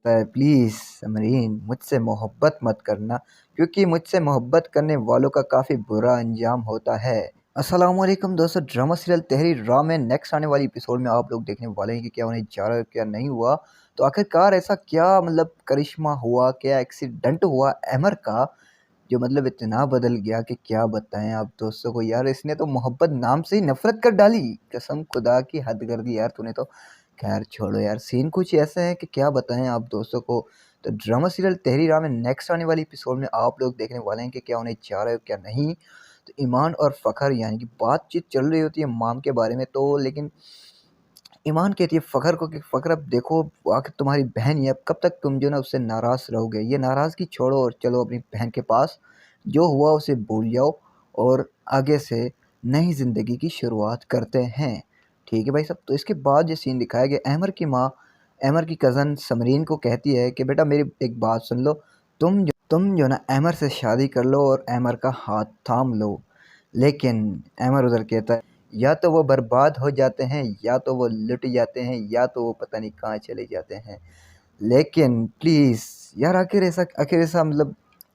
Please Samreen मुझसे मोहब्बत मत करना, क्योंकि मुझसे मोहब्बत करने वालों का काफ़ी बुरा अंजाम होता है। अस्सलामुअलैकुम दोस्तों, ड्रामा सीरियल तहरीर राह में नेक्स्ट आने वाली एपिसोड में आप लोग देखने वाले हैं कि क्या होने जा रहा है, क्या नहीं हुआ। तो आखिरकार ऐसा क्या करिश्मा हुआ, क्या एक्सीडेंट हुआ अमर का, जो इतना बदल गया कि क्या बताएं आप दोस्तों को। यार इसने तो मोहब्बत नाम से ही नफरत कर डाली, कसम खुदा की हद कर दी यार तूने तो। खैर छोड़ो यार, सीन कुछ ऐसे हैं कि क्या बताएं आप दोस्तों को। तो ड्रामा सीरियल तहरी राह में नेक्स्ट आने वाली एपिसोड में आप लोग देखने वाले हैं कि क्या होने जा रहा है क्या नहीं। तो ईमान और फ़खर यानी कि बातचीत चल रही होती है माम के बारे में, तो लेकिन ईमान कहती है फ़खर को कि फ़खर अब देखो, आखिर तुम्हारी बहन है, अब कब तक तुम जो ना उससे नाराज़ रहोगे। ये नाराज़गी छोड़ो और चलो अपनी बहन के पास, जो हुआ उसे भूल जाओ और आगे से नई ज़िंदगी की शुरुआत करते हैं। ठीक है भाई साहब। तो इसके बाद जो सीन दिखाया गया, अहमर की माँ अहमर की कज़न समरीन को कहती है कि बेटा मेरी एक बात सुन लो, तुम जो ना अहमर से शादी कर लो और अहमर का हाथ थाम लो। लेकिन अहमर उधर कहता है या तो वो बर्बाद हो जाते हैं, या तो वो लुट जाते हैं, या तो वो पता नहीं कहाँ चले जाते हैं। लेकिन प्लीज़ यार, आखिर ऐसा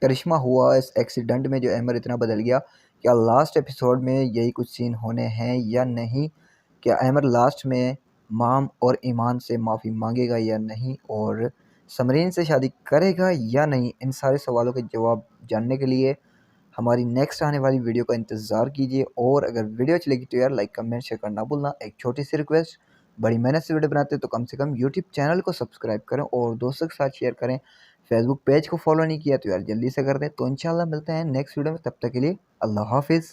करिश्मा हुआ इस एक्सीडेंट में जो अहमर इतना बदल गया। क्या लास्ट एपिसोड में यही कुछ सीन होने हैं या नहीं? क्या अहमर लास्ट में माम और ईमान से माफ़ी मांगेगा या नहीं, और समरीन से शादी करेगा या नहीं? इन सारे सवालों के जवाब जानने के लिए हमारी नेक्स्ट आने वाली वीडियो का इंतज़ार कीजिए। और अगर वीडियो अच्छी लगी तो यार लाइक कमेंट शेयर करना भूलना। एक छोटी सी रिक्वेस्ट, बड़ी मेहनत से वीडियो बनाते हैं तो कम से कम यूट्यूब चैनल को सब्सक्राइब करें और दोस्तों के साथ शेयर करें। फेसबुक पेज को फॉलो नहीं किया तो यार जल्दी से कर दें। तो इंशाल्लाह मिलते हैं नेक्स्ट वीडियो में, तब तक के लिए अल्लाह हाफिज़।